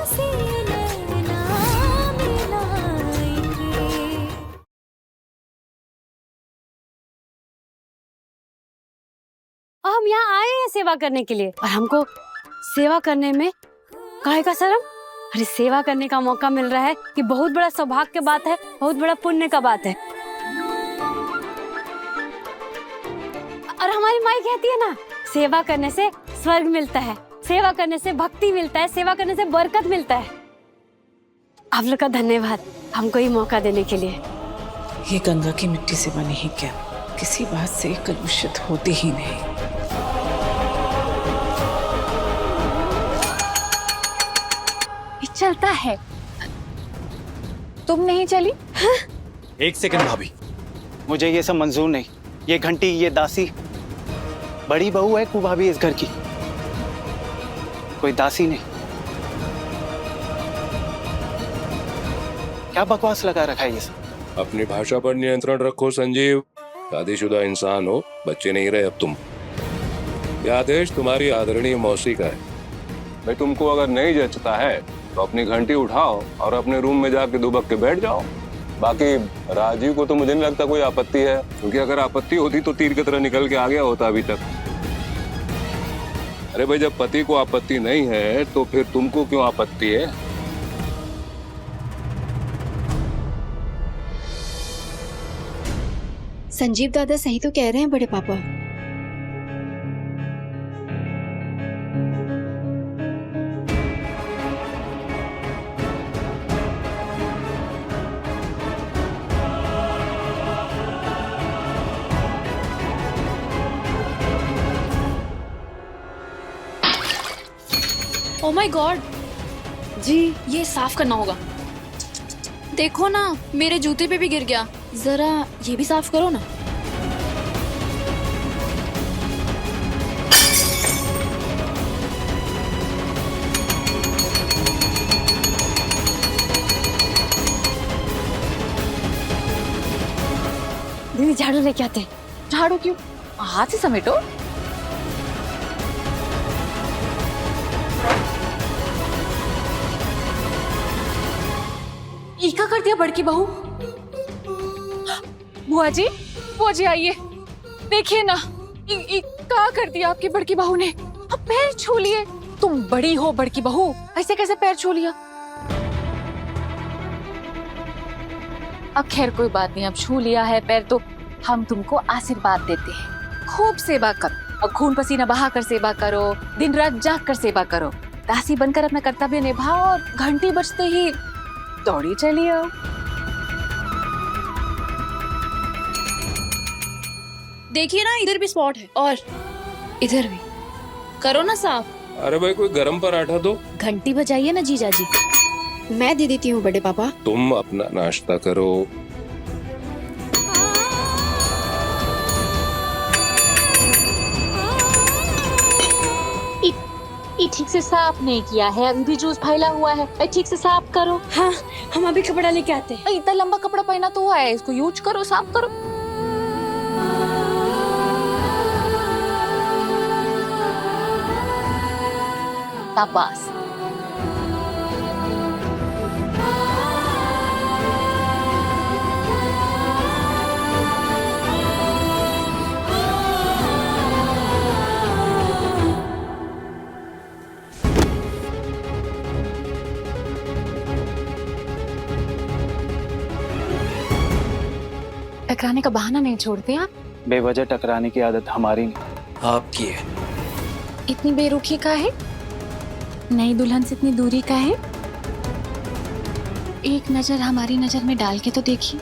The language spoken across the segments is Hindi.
से नैना मिलाएंगे। हम यहाँ आए हैं सेवा करने के लिए और हमको सेवा करने में काहे का शर्म? अरे सेवा करने का मौका मिल रहा है कि बहुत बड़ा सौभाग्य की बात है, बहुत बड़ा पुण्य का बात है। और हमारी माई कहती है ना, सेवा करने से स्वर्ग मिलता है, सेवा करने से भक्ति मिलता है, सेवा करने से बरकत मिलता है। आप लोग का धन्यवाद हमको ये मौका देने के लिए। ये गंगा की मिट्टी से बनी है क्या? किसी बात से कलुषित होती ही नहीं। चलता है, तुम नहीं चली? एक सेकंड भाभी, मुझे ये सब मंजूर नहीं। ये घंटी, ये दासी, बड़ी बहू है कु भाभी इस घर की, कोई दासी नहीं। क्या बकवास लगा रखा है ये सब? अपनी भाषा पर नियंत्रण रखो संजीव। शादीशुदा इंसान हो, बच्चे नहीं रहे अब तुम। यह आदेश तुम्हारी आदरणीय मौसी का है। भाई तुमको अगर नहीं जचता है तो अपनी घंटी उठाओ और अपने रूम में जाके दुबक के बैठ जाओ। बाकी राजीव को तो मुझे नहीं लगता कोई आपत्ति है, क्योंकि अगर आपत्ति होती तो तीर की तरह निकल के आ गया होता अभी तक। अरे भाई, जब पति को आपत्ति नहीं है तो फिर तुमको क्यों आपत्ति है? संजीव दादा सही तो कह रहे हैं बड़े पापा। ओह माय गॉड जी, ये साफ करना होगा। देखो ना, मेरे जूते पे भी गिर गया। जरा ये भी साफ करो ना। दीदी झाड़ू लेके आते। झाड़ू क्यों? हाथ से समेटो। ईका कर दिया बड़की बहू। बुआ जी आइए, देखिए ना, क्या कर दिया आपकी बड़की बहू ने। अब पैर छू लिए। तुम बड़ी हो बड़की बहू, ऐसे कैसे पैर छू लिया? अब खैर कोई बात नहीं, अब छू लिया है पैर तो हम तुमको आशीर्वाद देते हैं। खूब सेवा करो और खून पसीना बहा कर सेवा करो, दिन रात जाग कर सेवा करो, दासी बनकर अपना कर्तव्य निभाओ और घंटी बजते ही दौड़ी चलिए। देखिए ना, इधर भी स्पॉट है और इधर भी। करो ना साफ। अरे भाई, कोई गरम पराठा दो। घंटी बजाइए ना जीजा जी। मैं दे देती हूँ बड़े पापा। तुम अपना नाश्ता करो। ये ठीक से साफ नहीं किया है, अभी भी जूस फैला हुआ है। ठीक से साफ करो। हाँ, हम अभी कपड़ा लेके आते हैं। इतना लंबा कपड़ा पहना तो हुआ है, इसको यूज करो, साफ करो। शाबाश। टकराने का बहाना नहीं छोड़ते आप। बेवजह टकराने की आदत हमारी नहीं, आपकी है। इतनी बेरुखी का है? नई दुल्हन से इतनी दूरी का है? एक नजर हमारी नजर में डाल के तो देखिए,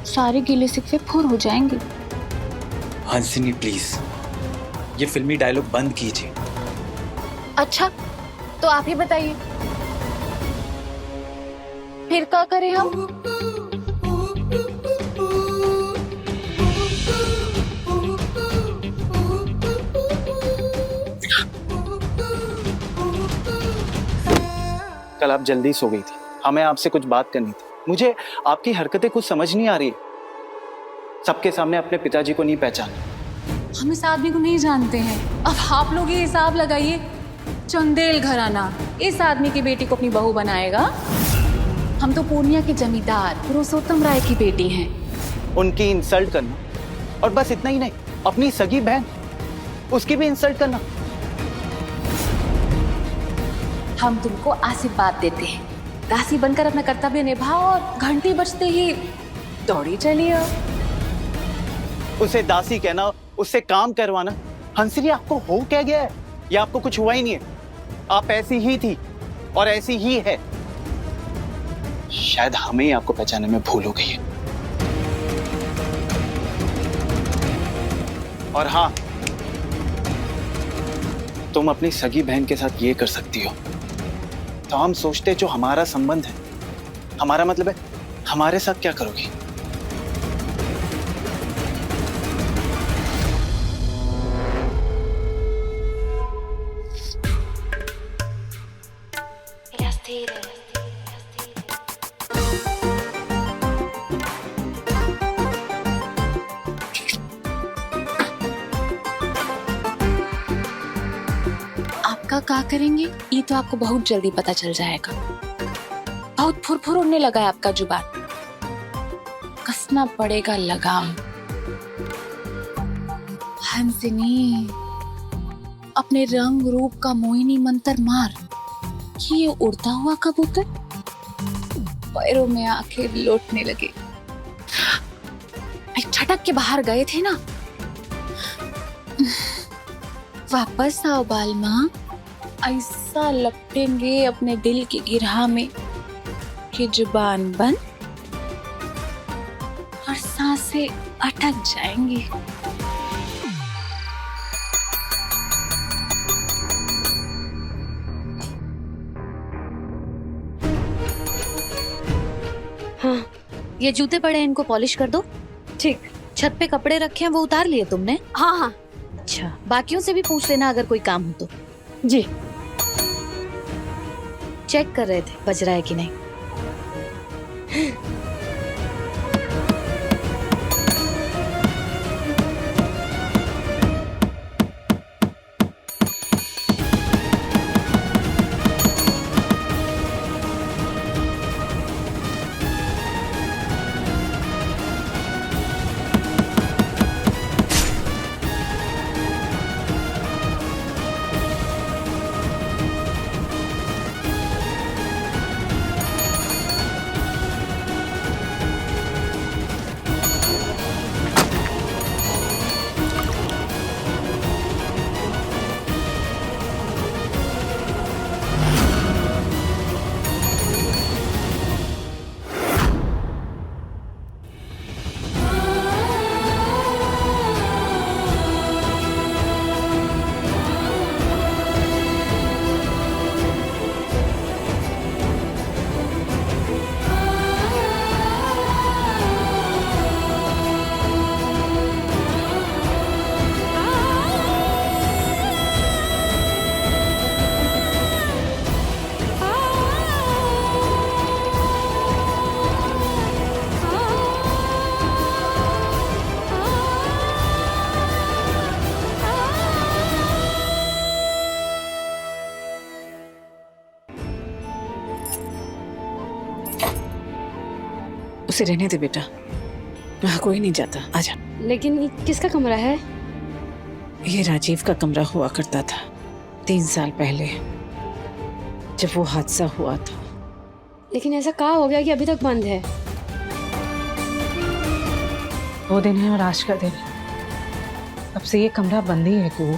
सारे गिले शिकवे फूर हो जाएंगे। हंसिनी प्लीज, ये फिल्मी डायलॉग बंद कीजिए। अच्छा, तो आप ही बताइए, फिर क्या करें हम? कल आप जल्दी सो गई थी, हमें आपसे कुछ बात करनी थी। मुझे आपकी हरकतें कुछ समझ नहीं आ रही। सबके सामने अपने पिताजी को नहीं पहचाना। हम इस आदमी को नहीं जानते हैं। अब आप लोग ये हिसाब लगाइए चंदेल घराना इस आदमी की बेटी को अपनी बहू बनाएगा? हम तो पूर्णिया के जमींदार पुरुषोत्तम राय की बेटी हैं। उनकी इंसल्ट करना, और बस इतना ही नहीं, अपनी सगी बहन उसकी भी इंसल्ट करना। हम तुमको आशीर्वाद देते हैं, दासी बनकर अपना कर्तव्य निभाओ और घंटी बजते ही दौड़ी चलिए। उसे दासी कहना, उससे काम करवाना। हंसरी, आपको हो क्या गया है? या आपको कुछ हुआ ही नहीं है? आप ऐसी ही थी और ऐसी ही है। शायद हमें ही आपको पहचानने में भूल हो गई है। और हाँ, तुम अपनी सगी बहन के साथ ये कर सकती हो। तो हम सोचते जो हमारा संबंध है, हमारा मतलब है, हमारे साथ क्या करोगी? आपका क्या करेंगे ये तो आपको बहुत जल्दी पता चल जाएगा। बहुत फुरफुर उड़ने लगा है आपका जुबान, कसना पड़ेगा लगाम। हंसनी, अपने रंग रूप का मोहिनी मंत्र मार कि ये उड़ता हुआ कबूतर पैरों में आके लौटने लगे। छटक के बाहर गए थे ना, वापस आओ बालमा। ऐसा लपटेंगे अपने दिल की गिरहा में कि जुबान बंद और सांसें अटक जाएंगी। हाँ, ये जूते पड़े हैं, इनको पॉलिश कर दो। ठीक। छत पे कपड़े रखे हैं, वो उतार लिए तुमने? हाँ हाँ अच्छा, बाकियों से भी पूछ लेना अगर कोई काम हो तो। जी। चेक कर रहे थे बज रहा है कि नहीं। उसे रहने दे बेटा, वहाँ कोई नहीं जाता, आजा। लेकिन ये किसका कमरा है? ये राजीव का कमरा हुआ करता था 3 साल पहले, जब वो हादसा हुआ था। लेकिन ऐसा कहाँ हो गया कि अभी तक बंद है? वो दिन है और आज का दिन, अब से ये कमरा बंद ही है। को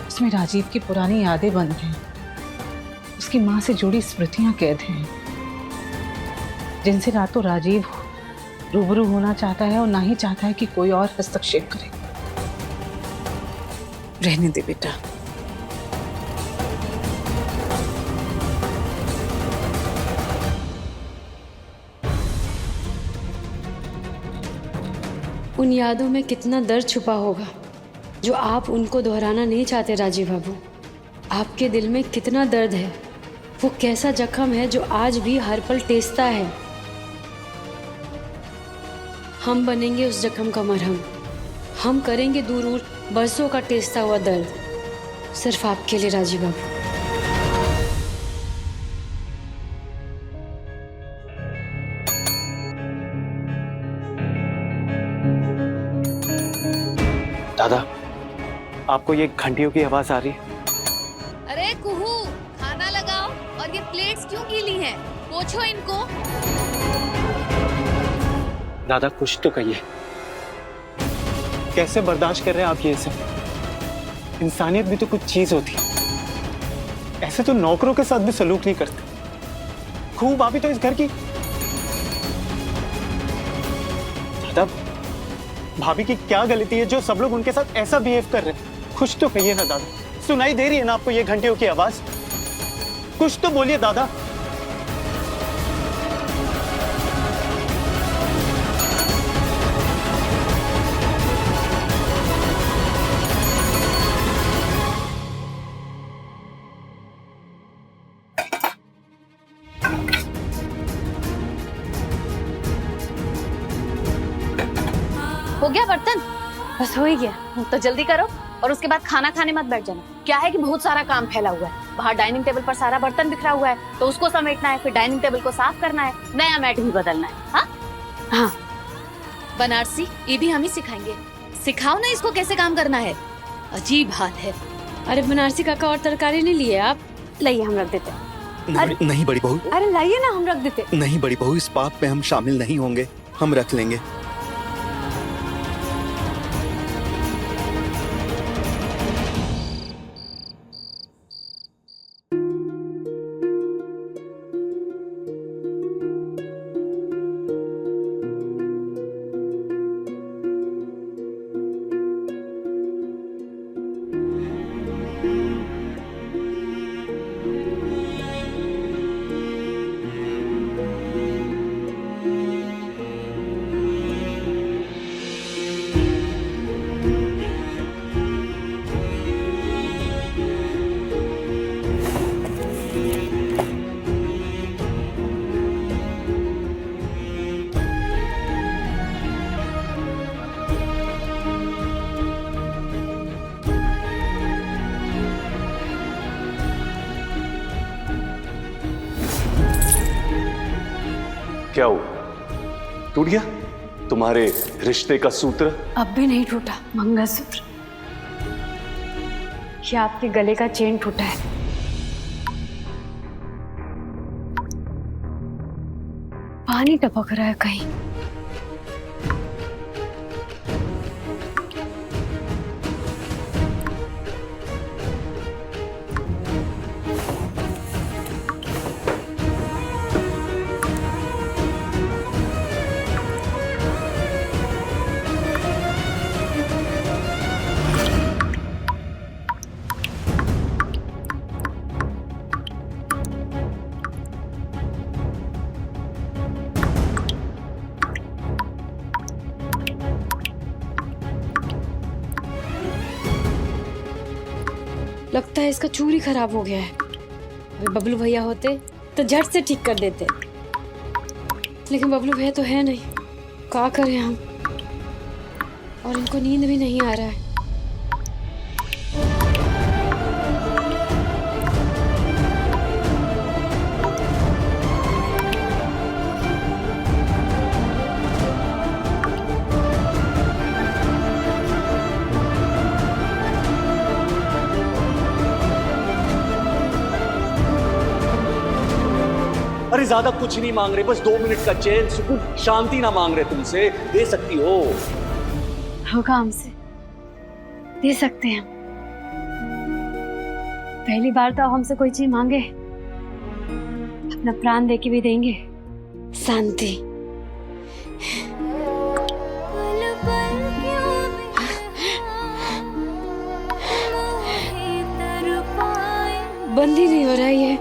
उसमें राजीव की पुरानी यादें बंद हैं, उसकी माँ से जुड़ी स्मृतियां कैद हैं, जिनसे ना तो राजीव रूबरू होना चाहता है और ना ही चाहता है कि कोई और हस्तक्षेप करे। रहने दे बेटा। उन यादों में कितना दर्द छुपा होगा जो आप उनको दोहराना नहीं चाहते राजीव बाबू। आपके दिल में कितना दर्द है, वो कैसा जख्म है जो आज भी हर पल टेसता है। हम बनेंगे उस जख्म का मरहम, हम करेंगे दूर बरसों का टेसता हुआ दर्द। सिर्फ आपके लिए राजीव बाबू। दादा, आपको ये घंटियों की आवाज आ रही है? अरे कुहू, खाना लगाओ। और ये प्लेट्स क्यों गीली हैं? पोंछो इनको। दादा कुछ तो कहिए, कैसे बर्दाश्त कर रहे हैं आप ये सब? इंसानियत भी तो कुछ चीज होती है। ऐसे तो नौकरों के साथ भी सलूक नहीं करते। खूब भाभी तो इस घर की। दादा, भाभी की क्या गलती है जो सब लोग उनके साथ ऐसा बिहेव कर रहे हैं? कुछ तो कहिए ना दादा। सुनाई दे रही है ना आपको ये घंटियों की आवाज? कुछ तो बोलिए दादा। हो गया बर्तन? बस हो ही गया। तो जल्दी करो और उसके बाद खाना खाने मत बैठ जाना। क्या है कि बहुत सारा काम फैला हुआ है। बाहर डाइनिंग टेबल पर सारा बर्तन बिखरा हुआ है, तो उसको समेटना है, फिर डाइनिंग टेबल को साफ करना है, नया मैट भी बदलना है। हाँ हाँ, बनारसी, ये भी हम ही सिखाएंगे। सिखाओ ना इसको कैसे काम करना है। अजीब हाल है। अरे बनारसी काका और तरकारी नहीं लिए आप? लाइए, हम रख देते। नहीं बड़ी बहू, अरे लाइए ना, हम रख देते। नहीं बड़ी बहू, इस पाप में हम शामिल नहीं होंगे, हम रख लेंगे। क्या हुआ? टूट गया तुम्हारे रिश्ते का सूत्र? अब भी नहीं टूटा मंगलसूत्र। ये आपके गले का चेन टूटा है। पानी टपक रहा है कहीं। लगता है इसका चूड़ी खराब हो गया है। अभी बबलू भैया होते तो झट से ठीक कर देते, लेकिन बबलू भैया तो है नहीं। क्या करें हम? और इनको नींद भी नहीं आ रहा है। अरे ज्यादा कुछ नहीं मांग रहे, बस 2 मिनट का चैन, सुकून, शांति ना मांग रहे तुमसे। दे सकती हो। होगा हमसे, दे सकते हैं। पहली बार तो हमसे कोई चीज मांगे, अपना प्राण देके भी देंगे। शांति। बंद ही नहीं हो रहा है ये।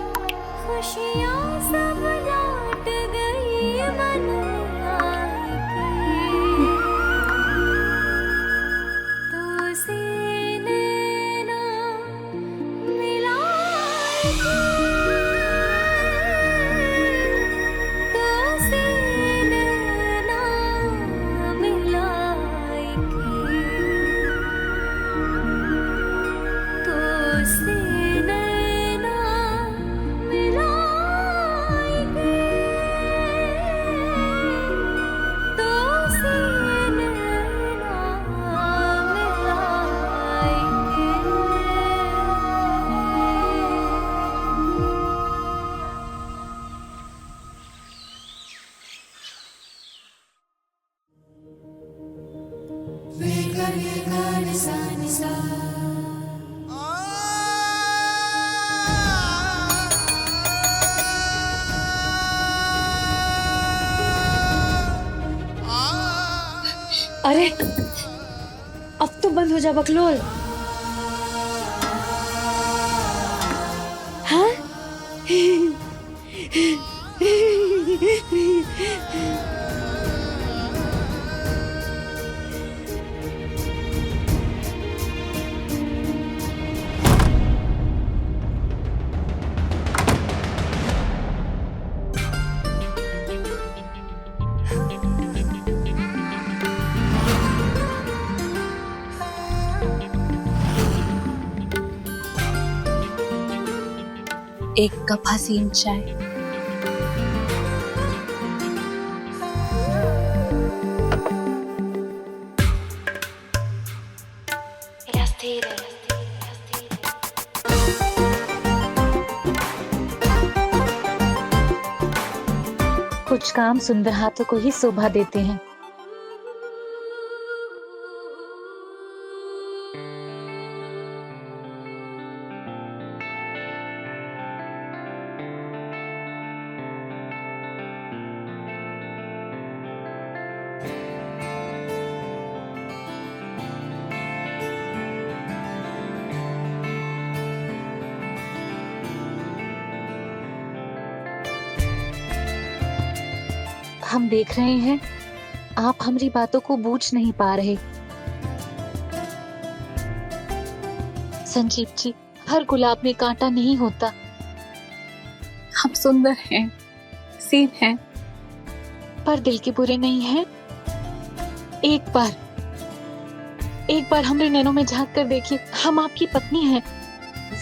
अरे अब तो बंद हो जा बकलोल। हाँ एक कप हसीन चाय। कुछ काम सुंदर हाथों को ही शोभा देते हैं। हम देख रहे हैं आप हमारी बातों को बूझ नहीं पा रहे। संजीव जी, हर गुलाब में कांटा नहीं होता। हम सुंदर हैं, हसीन हैं, पर दिल के बुरे नहीं हैं। एक बार हमारे नैनों में झांक कर देखिए, हम आपकी पत्नी हैं।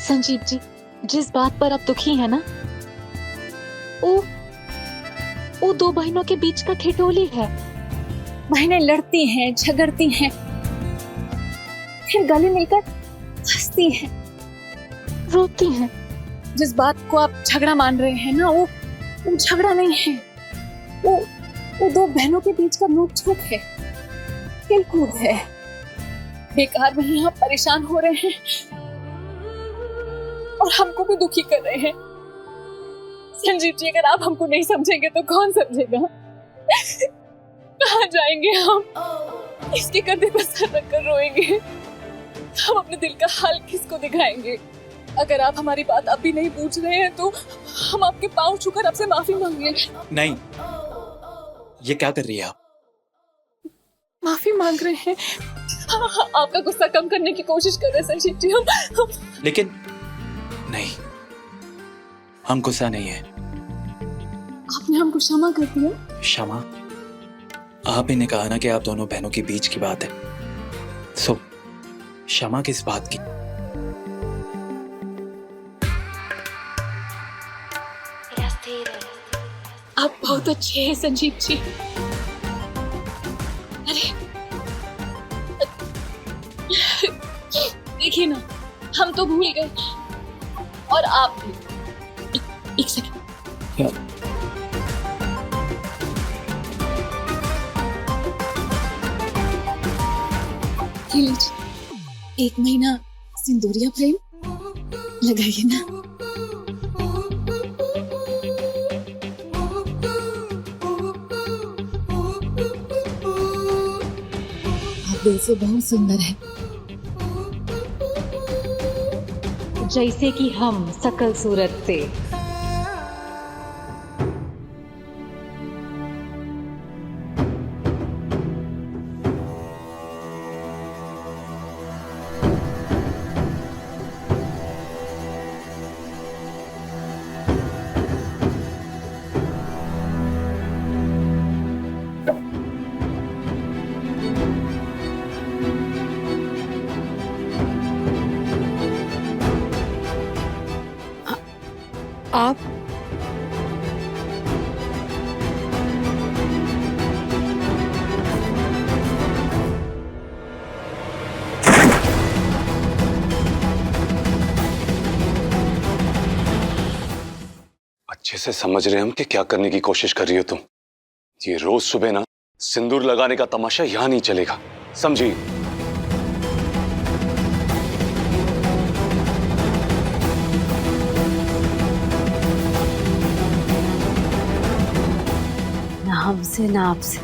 संजीव जी, जिस बात पर आप दुखी हैं ना, वो दो बहनों के बीच का ठिठोली है। बहनें लड़ती हैं, झगड़ती हैं, फिर गले मिलकर हंसती हैं, रोती हैं। जिस बात को आप झगड़ा मान रहे हैं ना, वो झगड़ा नहीं है। वो दो बहनों के बीच का नोक-झोंक है, खेल-कूद है। बेकार में ही आप परेशान हो रहे हैं और हमको भी दुखी कर रहे हैं। संजीव जी, अगर आप हमको नहीं समझेंगे तो कौन समझेगा? कहाँ जाएंगे हम? इसके कंधे पर सर रखकर रोएंगे। हम अपने दिल का हाल किसको दिखाएंगे? अगर आप हमारी बात अब भी नहीं पूछ रहे हैं तो हम आपके पांव छूकर आपसे माफी मांगे। नहीं, ये क्या कर रही है आप? माफी मांग रहे हैं। आपका गुस्सा कम करने की कोशिश कर रहे हैं संजीव जी। हम लेकिन नहीं, हम गुस्सा नहीं है। आपने हमको क्षमा कर दिया। क्षमा? आप ही ने कहा ना कि आप दोनों बहनों के बीच की बात है, सो क्षमा किस बात की? आप बहुत अच्छे हैं संजीव जी। अरे देखिए ना, हम तो भूल गए और आप भी। एक सेकंड। एक महीना सिंदूरिया प्रेम लगाइए ना। आप दिल से बहुत सुंदर है, जैसे कि हम सकल सूरत से। आप अच्छे से समझ रहे हम कि क्या करने की कोशिश कर रही हो तुम। ये रोज सुबह ना सिंदूर लगाने का तमाशा यहां नहीं चलेगा, समझी? हमसे ना आपसे,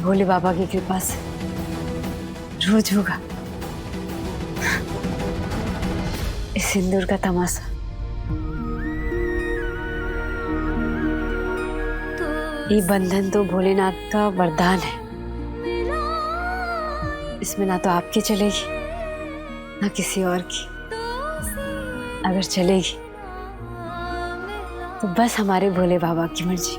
भोले बाबा की कृपा से रोज होगा इस सिंदूर का तमाशा। ये बंधन तो भोलेनाथ का वरदान है, इसमें ना तो आपकी चलेगी ना किसी और की। अगर चलेगी तो बस हमारे भोले बाबा की मर्जी।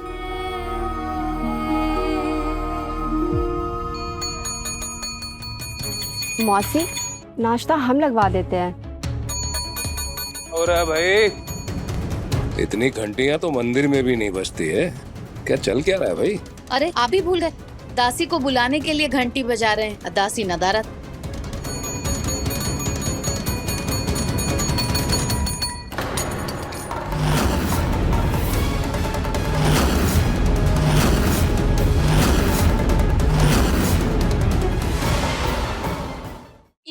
मौसी, नाश्ता हम लगवा देते हैं। हो रहा है भाई, इतनी घंटियां तो मंदिर में भी नहीं बजती है, क्या चल क्या रहा है भाई? अरे आप ही भूल गए, दासी को बुलाने के लिए घंटी बजा रहे हैं। दासी नदारत।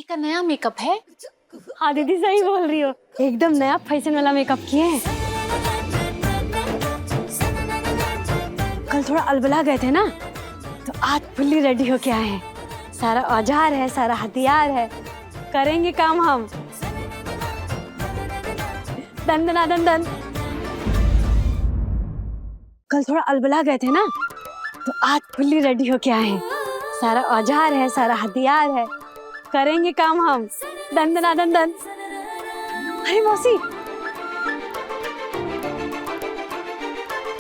का नया मेकअप है। हाँ दीदी सही बोल रही हो, एकदम नया फैशन वाला मेकअप किए हैं। कल थोड़ा अलबला गए थे ना, तो आज फुल्ली रेडी होके आए हैं। सारा औजार है, सारा हथियार है, करेंगे काम हम। दन दन दन दन। कल थोड़ा अलबला गए थे ना, तो आज फुल्ली रेडी होके आए हैं। सारा औजार है, सारा हथियार है, करेंगे काम हम। दन दन दन दन। अरे मौसी,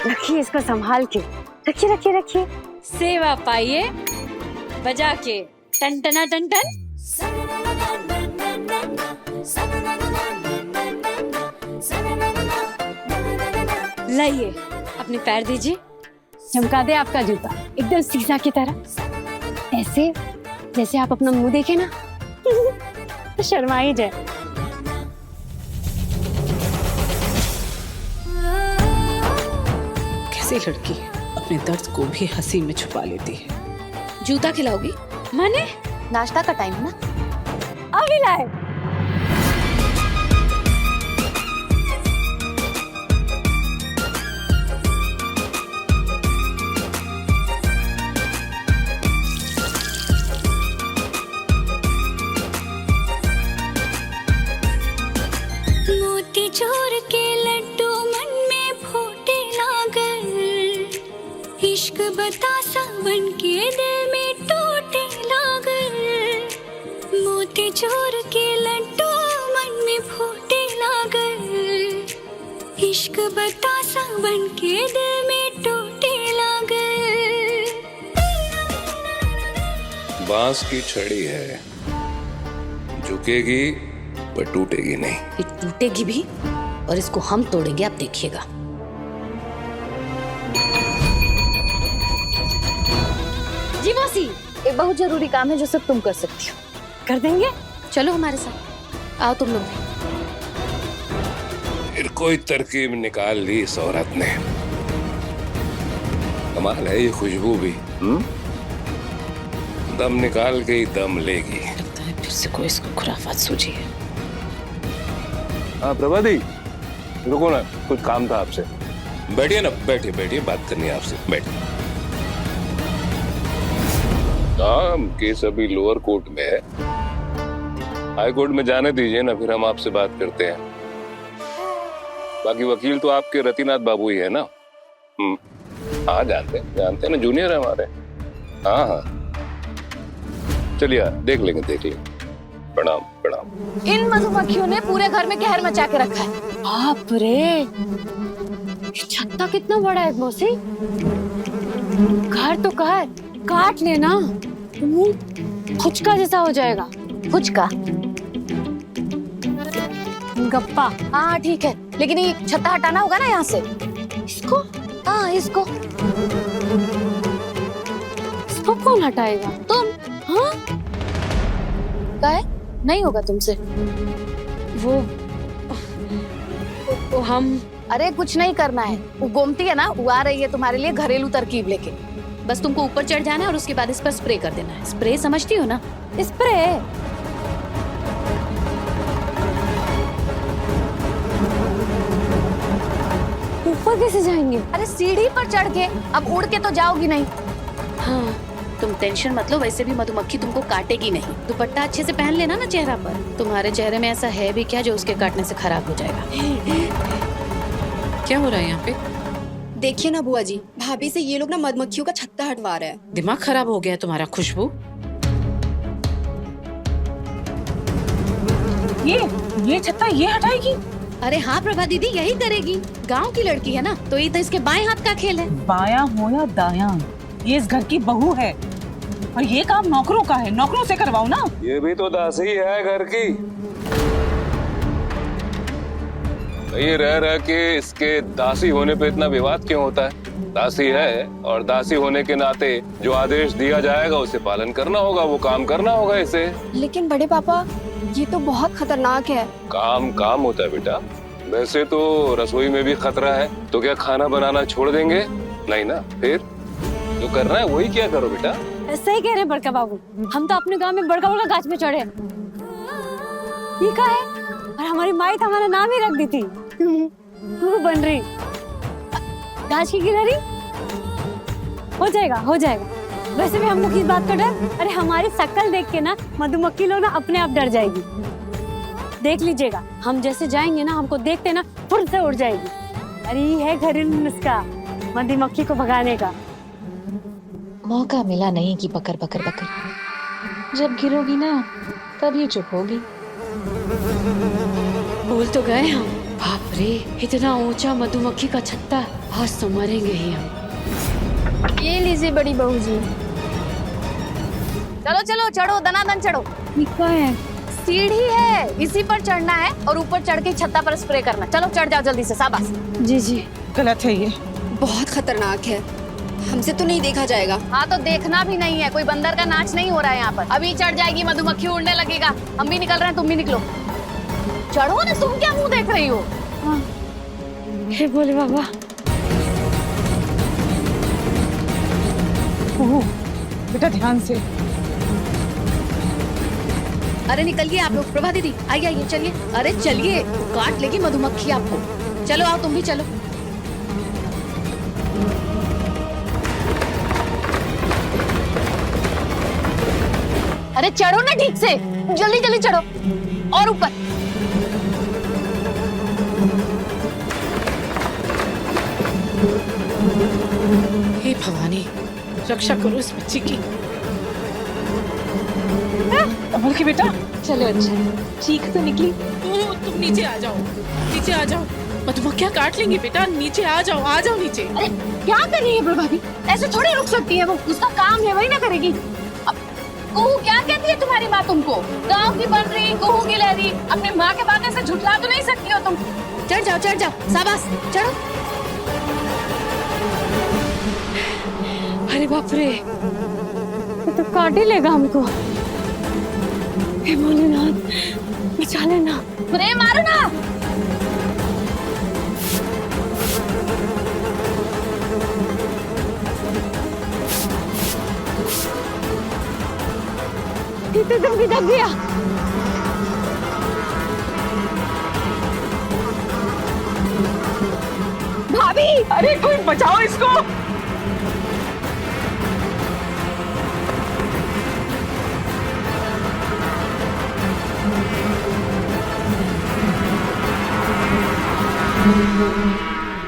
रखिए इसको संभाल के, रखिए रखिए रखिए। सेवा पाइए बजा के, टन टना टन टन। लाइए अपने पैर दीजिए, चमका दे आपका जूता एकदम शीशा की तरह, ऐसे जैसे आप अपना मुंह देखे ना तो शर्मा ही जाए। कैसी लड़की है, अपने दर्द को भी हंसी में छुपा लेती है। जूता खिलाओगी? माने नाश्ता का टाइम है ना। अभी लाए। चोर के लड्डू मन में फूटे लागल, इश्क बतासा बन के दिल में टूटे लागल। मोती चोर के लड्डू मन में फूटे लागल, इश्क बतासा बन के दिल में टूटे लागल। बांस की छड़ी है, झुकेगी पर टूटेगी नहीं। ये टूटेगी भी और इसको हम तोड़ेंगे, आप देखिएगा। जी मौसी, एक बहुत जरूरी काम है जो सिर्फ तुम कर सकती हो। कर देंगे, चलो हमारे साथ, आओ तुम लोग भी। फिर कोई तरकीब निकाल ली इस औरत ने। कमाल है ये खुशबू भी। दम निकाल के ही दम लेगी। लगता है फिर से कोई इसको खुराफात सूझी है। हाँ प्रभादी, रुको ना, कुछ काम था आपसे। बैठिए ना, बैठिए बैठिए, बात करनी है आपसे, बैठिए। काम केस अभी लोअर कोर्ट में है, हाई कोर्ट में जाने दीजिए ना, फिर हम आपसे बात करते हैं। बाकी वकील तो आपके रतिनाथ बाबू ही है ना। हाँ जानते हैं ना, जूनियर है हमारे। हाँ हाँ, चलिए देख लेंगे। प्रणाम प्रणाम। इन मधुमक्खियों ने पूरे घर में कहर मचा के रखा है। बाप रे, छत्ता कितना बड़ा है मौसी। घर तो कहर, काट लेना, फुचका जैसा हो जाएगा। फुचका? गप्पा। हाँ ठीक है, लेकिन ये छत्ता हटाना होगा ना यहाँ से। इसको? हाँ इसको। इसको कौन हटाएगा? तुम। हाँ? क्या है? नहीं होगा तुमसे। वो हम। अरे कुछ नहीं करना है, वो गोमती है ना, वो आ रही है तुम्हारे लिए घरेलू तरकीब लेके। बस तुमको ऊपर चढ़ जाना है और उसके बाद इस पर स्प्रे कर देना है। स्प्रे समझती हो ना? स्प्रे? ऊपर कैसे जाएंगे? अरे सीढ़ी पर चढ़ के, अब उड़ के तो जाओगी नहीं। हाँ, तुम टेंशन मत लो, वैसे भी मधुमक्खी तुमको काटेगी नहीं। दुपट्टा अच्छे से पहन लेना ना चेहरा पर। तुम्हारे चेहरे में ऐसा है भी क्या जो उसके काटने से खराब हो जाएगा? क्या हो रहा है यहाँ पे? देखिए ना बुआ जी, भाभी से ये लोग ना मधुमक्खियों का छत्ता हटवा रहे हैं। दिमाग खराब हो गया है तुम्हारा खुशबू? ये छत्ता ये हटाएगी? अरे हाँ प्रभा दीदी, यही करेगी। गांव की लड़की है ना, तो ये तो इसके बाएं हाथ का खेल है। बायां हो या दायां, ये इस घर की बहू है और ये काम नौकरों का है। नौकरों से करवाओ ना। ये भी तो दासी है घर की। ये रह रह के इसके दासी होने पे इतना विवाद क्यों होता है? दासी है और दासी होने के नाते जो आदेश दिया जाएगा उसे पालन करना होगा, वो काम करना होगा इसे। लेकिन बड़े पापा, ये तो बहुत खतरनाक है। काम काम होता है बेटा। वैसे तो रसोई में भी खतरा है, तो क्या खाना बनाना छोड़ देंगे? नहीं ना। फिर जो करना है वही क्या करो बेटा। सही कह रहे हैं बड़का बाबू, हम तो अपने गांव में बड़का बड़का गाछ में चढ़े। ये क्या है? और हमारी माई तो हमारा नाम ही रख दी थी। वो बन रही गाछ की गिलहरी। हो जाएगा, हो जाएगा। वैसे भी हम लोग किस बात का डर? अरे हमारी शक्ल देख के ना मधुमक्खी लोग ना अपने आप डर जाएगी। देख लीजिएगा, हम जैसे जाएंगे ना, हमको देखते ना फुर्र से उड़ जाएगी। अरे ये है घरेलू नुस्खा मधुमक्खी को भगाने का। मौका मिला नहीं कि बकर बकर बकर। जब गिरोगी ना तब ये चुप होगी। बोल तो गए हम। बाप रे, इतना ऊंचा मधुमक्खी का छत्ता, आज तो मरेंगे ही हम। ये लीजिए बड़ी बहू जी। चलो चलो चढ़ो, दनादन चढ़ो। क्या है? सीढ़ी है, इसी पर चढ़ना है और ऊपर चढ़ के छत्ता पर स्प्रे करना। चलो चढ़ जाओ जल्दी से, शाबाश। जी जी। गलत है ये। बहुत खतरनाक है, हमसे तो नहीं देखा जाएगा। हाँ तो देखना भी नहीं है, कोई बंदर का नाच नहीं हो रहा है यहाँ पर। अभी चढ़ जाएगी मधुमक्खी, उड़ने लगेगा। हम भी निकल रहे हैं, तुम भी निकलो। चढ़ो ना, तुम क्या मुंह देख रही हो? हे बोले बाबा। बेटा ध्यान से। अरे निकलिए आप लोग। प्रभा दीदी आइए आइए, चलिए। अरे चलिए, काट लेगी मधुमक्खी आपको। चलो आओ, तुम भी चलो। अरे चढ़ो ना ठीक से, जल्दी जल्दी चढ़ो और ऊपर। हे भवानी, रक्षा करो इस बच्ची की। कमल की बेटा, चलो अच्छा, चीख तो निकली। तुम नीचे आ जाओ, नीचे आ जाओ। मधुमक्खियाँ काट लेंगी बेटा, नीचे आ जाओ, आ जाओ नीचे। अरे क्या कर रही है प्रभा दी? ऐसे थोड़ी रुक सकती है वो, उसका काम है, वही ना करेगी। कुहू क्या कहती है तुम्हारी माँ तुमको? गांव की बन रही कुहू गिलहरी। अपनी माँ के बातें से झुठला तो नहीं सकती हो तुम। चढ़ जाओ चढ़ जाओ, शाबाश चढ़ो। अरे बाप रे, ये तो काट ही लेगा हमको। हे भोलेनाथ, बचा लेना। अरे मारो ना। इतने दम भी दब गया। भाभी, अरे कोई बचाओ इसको।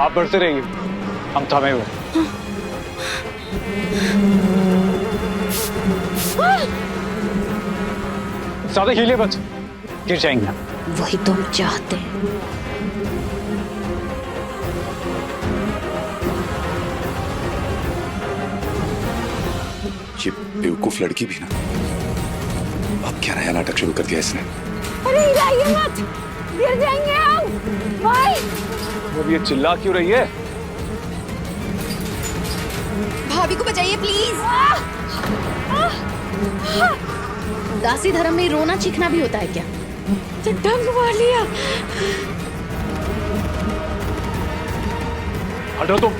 आप बढ़ते रहिए, हम थमे हुए। ज्यादा हिले मत, गिर जाएंगे। वही तुम चाहते हैं। ये बेवकूफ लड़की भी ना, अब क्या नया नाटक शुरू कर दिया इसने। अरे हिलाइए मत, गिर जाएंगे हम। भाई, अब ये चिल्ला क्यों रही है? भाभी को बचाइए प्लीज। दासी धर्म में रोना चीखना भी होता है क्या? तो डंक मार लिया। हटो तुम।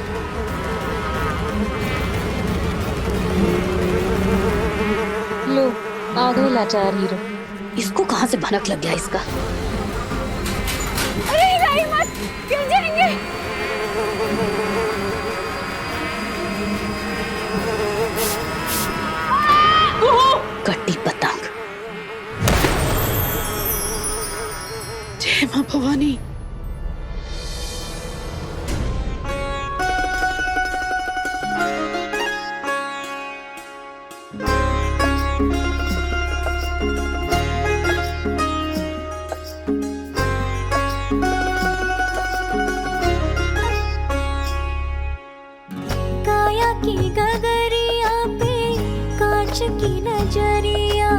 लो आ गए लाचार हीरो। इसको कहाँ से भनक लग गया इसका? अरे हिलाइए मत, गिर जाएंगे। की नजरिया,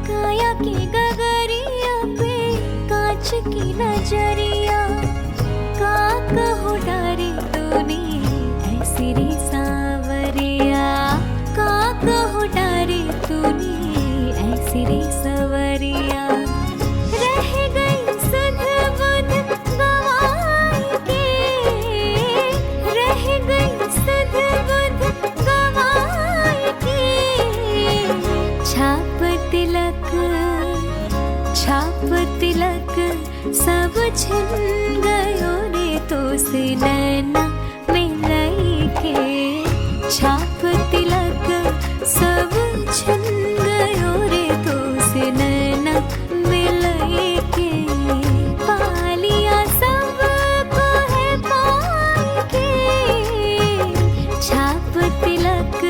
काया की गगरिया पे कांच की नजरिया, का कहो डारे तूने ऐसी रे सावरिया, का कहो डारे तूने ऐसी रे सवरिया। रह गई सुध बुध गवाई के, रह गई सुध बुध गवाई के। छाप तिलक सब छिन गयो रे तो से नैना मिलाई के। छाप तिलक सब छिन गयो रे तो से नैना मिलाई के। पालिया सब को है पाई के। छाप तिलक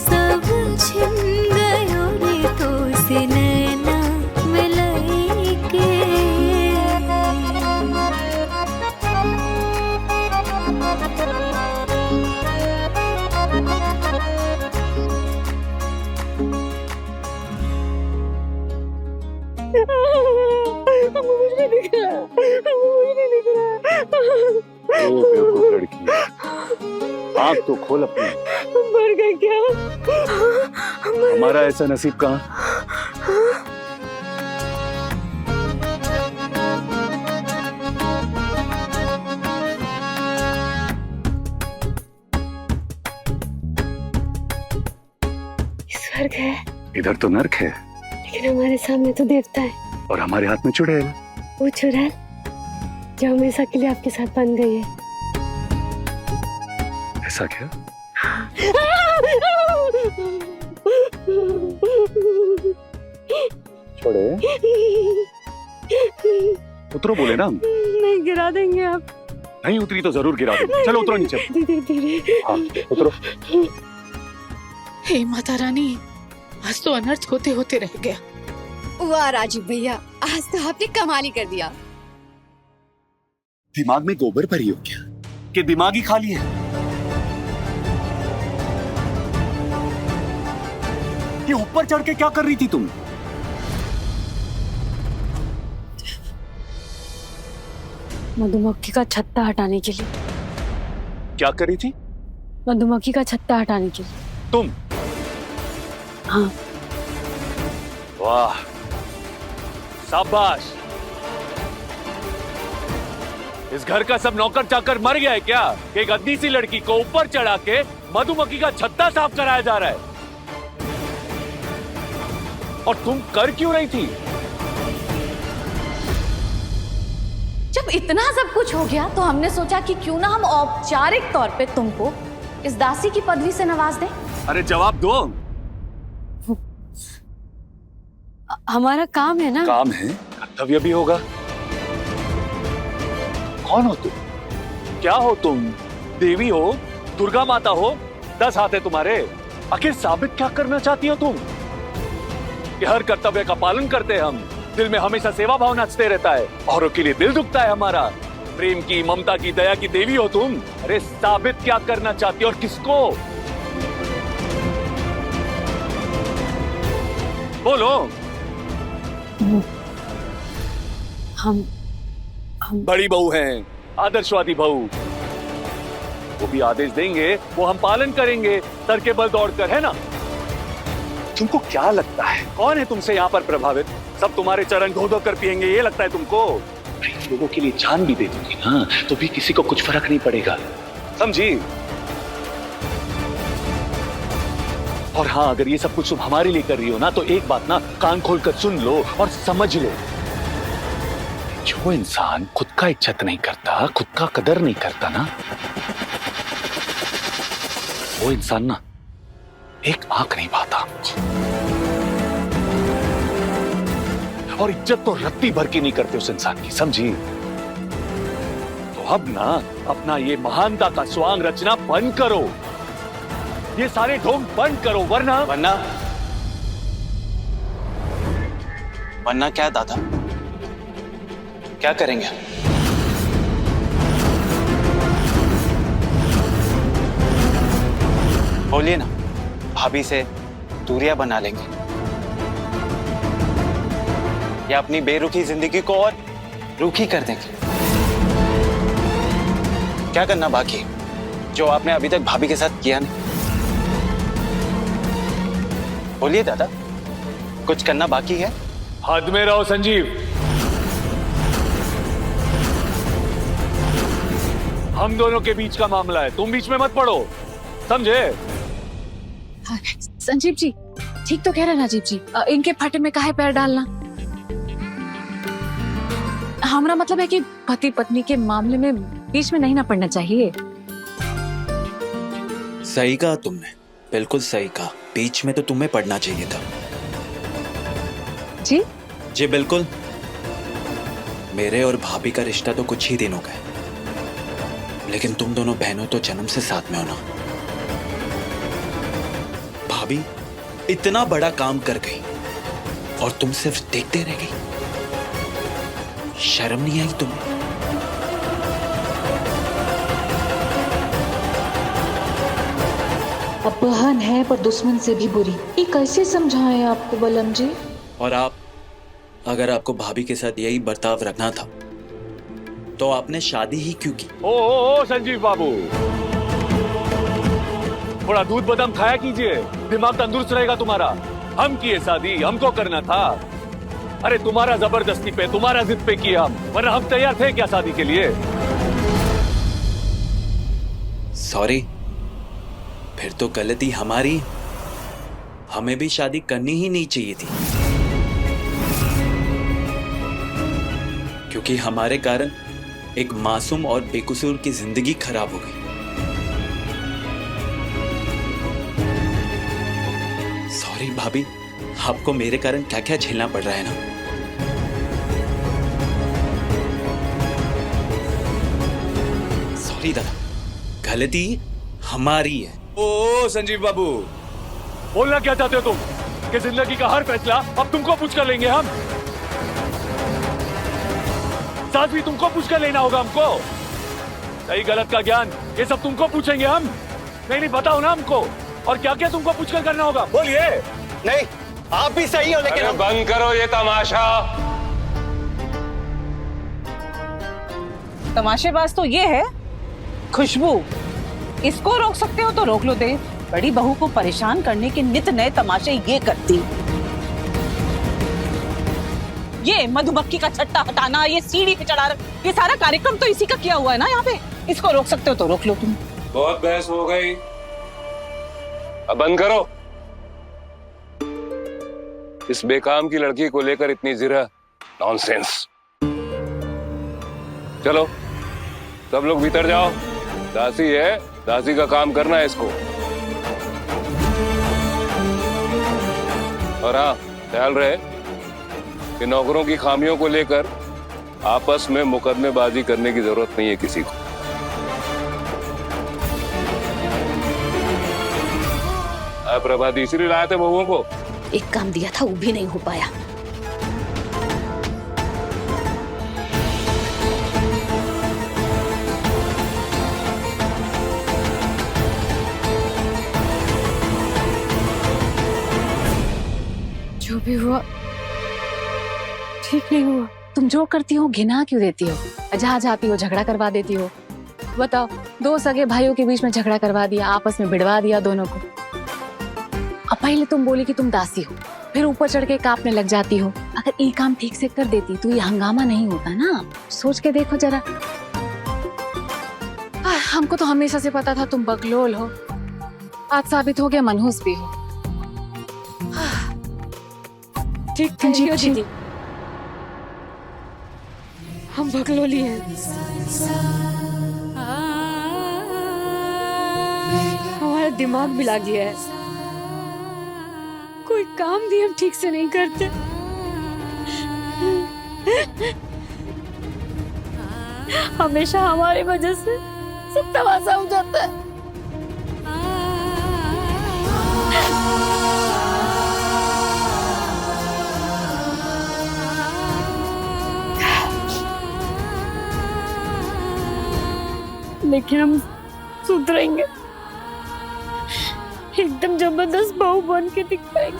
सब छिन गयो रे तो से नैना मिलाई के। ओ बेवकूफ लड़की, आँख तो खोल अपनी। मर गए क्या? हमारा ऐसा नसीब कहाँ। स्वर्ग है, इधर तो नर्क है, लेकिन हमारे सामने तो देवता है। और हमारे हाथ में चुड़ैल। वो चुड़ैल जो हमेशा के लिए आपके साथ बन गई है। ऐसा क्या? छोड़े, उतरो बोले ना। नहीं, गिरा देंगे आप। नहीं उतरी तो जरूर गिरा दूंगी। चलो उतरो नीचे। धीरे धीरे। हाँ उतरो। हे माता रानी, आज तो अनर्थ होते होते रह गया। वाह राजीव भैया, आज तो आपने कमाल ही कर दिया। दिमाग में गोबर भरी हो क्या कि दिमाग ही खाली है? ये ऊपर चढ़ के क्या कर रही थी तुम? मधुमक्खी का छत्ता हटाने के लिए। क्या कर रही थी? मधुमक्खी का छत्ता हटाने के लिए। तुम? हाँ। वाह, शाबाश। इस घर का सब नौकर चाकर मर गया है क्या? एक गद्दी सी लड़की को ऊपर चढ़ा के मधुमक्खी का छत्ता साफ कराया जा रहा है। और तुम कर क्यों रही थी? जब इतना सब कुछ हो गया तो हमने सोचा कि क्यों ना हम औपचारिक तौर पे तुमको इस दासी की पदवी से नवाज दें। अरे जवाब दो। हमारा काम है ना। काम है, कर्तव्य भी होगा। कौन हो तुम? क्या हो तुम? देवी हो? दुर्गा माता हो? 10 हाथ है तुम्हारे। आखिर साबित क्या करना चाहती हो तुम? कि हर कर्तव्य का पालन करते हैं हम, दिल में हमेशा सेवा भाव नाचते रहता है, औरों के लिए दिल दुखता है हमारा। प्रेम की, ममता की, दया की देवी हो तुम। अरे साबित क्या करना चाहती हो और किसको? बोलो। हम बड़ी बहू हैं, आदर्शवादी बहू। वो भी आदेश देंगे, वो हम पालन करेंगे, सर के बल दौड़कर, है ना? तुमको क्या लगता है कौन है तुमसे यहाँ पर प्रभावित? सब तुम्हारे चरण धो धो कर पिएंगे, ये लगता है तुमको? लोगों के लिए जान भी दे दूंगी ना, तो भी किसी को कुछ फर्क नहीं पड़ेगा, समझी? और हाँ, अगर ये सब कुछ तुम हमारे लिए कर रही हो ना, तो एक बात ना कान खोलकर सुन लो और समझ लो। जो इंसान खुद का इज्जत नहीं करता, खुद का कदर नहीं करता ना, वो इंसान ना एक आंख नहीं पाता। और इज्जत तो रत्ती भर की नहीं करते उस इंसान की, समझी? तो अब ना अपना ये महानता का स्वांग रचना बंद करो, ये सारे ढोंग बंद करो, वरना वरना क्या दादा? क्या करेंगे? बोलिए ना, भाभी से दूरियां बना लेंगे या अपनी बेरुखी जिंदगी को और रूखी कर देंगे? क्या करना बाकी है जो आपने अभी तक भाभी के साथ किया नहीं? बोलिए दादा, कुछ करना बाकी है? हद में रहो संजीव। हम दोनों के बीच का मामला है, तुम बीच में मत पड़ो, समझे? हाँ, संजीव जी ठीक तो कह रहे हैं राजीव जी, इनके फटे में काहे पैर डालना। हमारा मतलब है कि पति पत्नी के मामले में बीच में नहीं ना पड़ना चाहिए। सही कहा तुमने, बिल्कुल सही कहा। बीच में तो तुम्हें पढ़ना चाहिए था। जी जी बिल्कुल। मेरे और भाभी का रिश्ता तो कुछ ही दिनों का है, लेकिन तुम दोनों बहनों तो जन्म से साथ में हो ना। भाभी इतना बड़ा काम कर गई और तुम सिर्फ देखते रह गई। शर्म नहीं आई तुम्हें? अब बहन है पर दुश्मन से भी बुरी, ये कैसे समझाएं आपको बलम जी? और आप, अगर आपको भाभी के साथ यही बर्ताव रखना था तो आपने शादी ही क्यों की? ओ संजीव बाबू, थोड़ा दूध बादाम खाया कीजिए, दिमाग तंदुरुस्त रहेगा तुम्हारा। हम किए शादी, हमको करना था। अरे तुम्हारा जबरदस्ती पे, तुम्हारा जिद पे किया हम, वरना हम तैयार थे क्या शादी के लिए? सॉरी, फिर तो गलती हमारी। हमें भी शादी करनी ही नहीं चाहिए थी, क्योंकि हमारे कारण एक मासूम और बेकसूर की जिंदगी खराब हो गई। सॉरी भाभी, आपको मेरे कारण क्या क्या झेलना पड़ रहा है ना। सॉरी दादा, गलती हमारी है। ओ संजीव बाबू, बोलना क्या चाहते हो तुम? कि जिंदगी का हर फैसला अब तुमको पूछ कर लेंगे हम? साथ भी तुमको पूछ कर लेना होगा हमको? सही गलत का ज्ञान ये सब तुमको पूछेंगे हम? नहीं बताओ ना हमको, और क्या क्या तुमको पूछ कर करना होगा, बोलिए। नहीं, आप भी सही हो, लेकिन बंद करो ये तमाशा। तमाशेबाज तो ये है खुशबू। इसको रोक सकते हो तो रोक लो दे। बड़ी बहू को परेशान करने के नित नए तमाशे ये करती। ये मधुमक्खी का छट्टा हटाना, ये सीढ़ी पे चढ़ा, ये सारा कार्यक्रम तो इसी का किया हुआ है ना यहाँ पे। इसको रोक सकते हो तो रोक लो तुम। बहुत बहस हो गई, अब बंद करो। इस बेकाम की लड़की को लेकर इतनी जिरह, नॉनसेंस। चलो सब लोग भीतर जाओ, दासी है, दासी का काम करना है इसको। और हाँ, ख्याल रहे कि नौकरों की खामियों को लेकर आपस में मुकदमेबाजी करने की जरूरत नहीं है किसी को। प्रभाती इसलिए लाए थे बहुओं को। एक काम दिया था वो भी नहीं हो पाया। जो भी हुआ ठीक नहीं हुआ। तुम जो करती हो घिना क्यों देती हो? जहाँ जाती हो झगड़ा करवा देती हो। बताओ, दो सगे भाइयों के बीच में झगड़ा करवा दिया, आपस में भिड़वा दिया दोनों को। अब पहले तुम बोली कि तुम दासी हो, फिर ऊपर चढ़ के कांपने लग जाती हो। अगर ये काम ठीक से कर देती तो ये हंगामा नहीं होता ना। सोच के देखो जरा। हमको तो हमेशा से पता था तुम बकलोल हो, आज साबित हो गया मनहूस भी हो। ठीक है दीदी, हम बकलोली हैं। हमारा दिमाग भी लग गया है, कोई काम भी हम ठीक से नहीं करते। हमेशा हमारी वजह से सब तमाशा हो जाता है। लेकिन हम सुधरेंगे, एकदम जबरदस्त बहू बन के दिखाएंगे,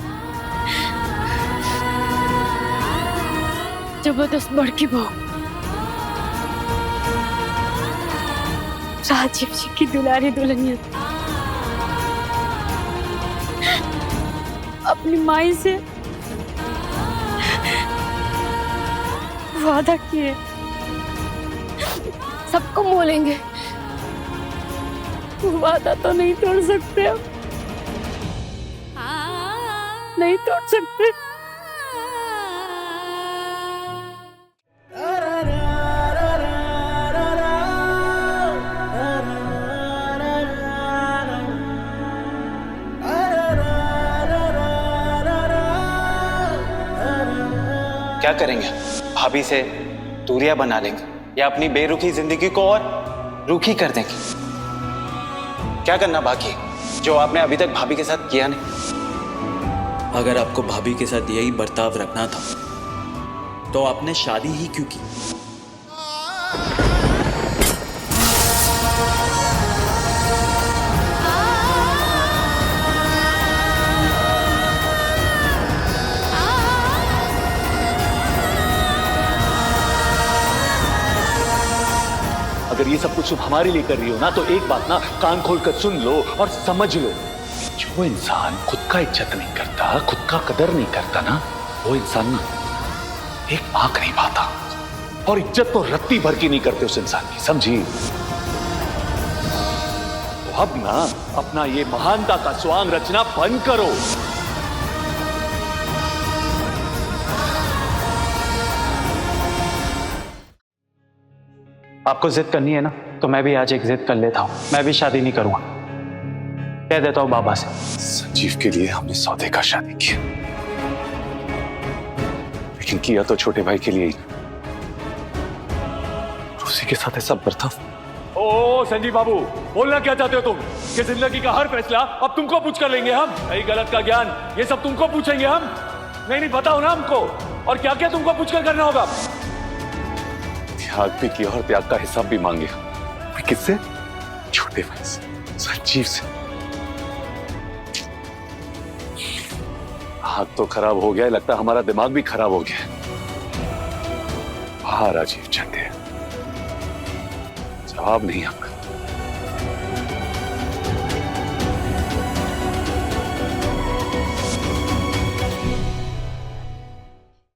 जबरदस्त बड़की बहू, राजीव जी की दुलारी दुल्हनिया। अपनी माई से वादा किए सबको बोलेंगे, वादा तो नहीं तोड़ सकते अब, नहीं तोड़ सकते। क्या करेंगे? भाभी से दूरियां बना लेंगे या अपनी बेरुखी जिंदगी को और रूखी कर देंगे? क्या करना बाकी है जो आपने अभी तक भाभी के साथ किया नहीं? अगर आपको भाभी के साथ यही बर्ताव रखना था तो आपने शादी ही क्यों की? अगर ये सब कुछ तुम हमारे लिए कर रही हो ना, तो एक बात ना कान खोलकर सुन लो और समझ लो, जो इंसान खुद का इज्जत नहीं करता, खुद का कदर नहीं करता ना, वो इंसान ना एक आंख नहीं पाता, और इज्जत तो रत्ती भर की नहीं करते उस इंसान की, समझी? तो अब ना अपना ये महानता का स्वांग रचना बंद करो। आपको जिद करनी है ना, तो मैं भी आज एक जिद कर लेता हूँ। मैं भी शादी नहीं करूंगा, कह देता हूँ बाबा से। संजीव के लिए हमने सौदे का शादी किया, लेकिन किया तो छोटे भाई के लिए ही, उसी के साथ ऐसा बर्ताव। ओ संजीव बाबू, बोलना क्या चाहते हो तुम? कि जिंदगी का हर फैसला अब तुमको पूछ कर लेंगे हम? सही गलत का ज्ञान ये सब तुमको पूछेंगे हम? नहीं बताओ ना हमको, और क्या क्या तुमको पूछ कर करना होगा? त्याग भी किया और त्याग का हिसाब भी मांगे। किससे? छोटे भाई से, संजीव से। हाथ तो खराब हो गया, लगता है हमारा दिमाग भी खराब हो गया। हाँ राजीव चंदे, जवाब नहीं आपका।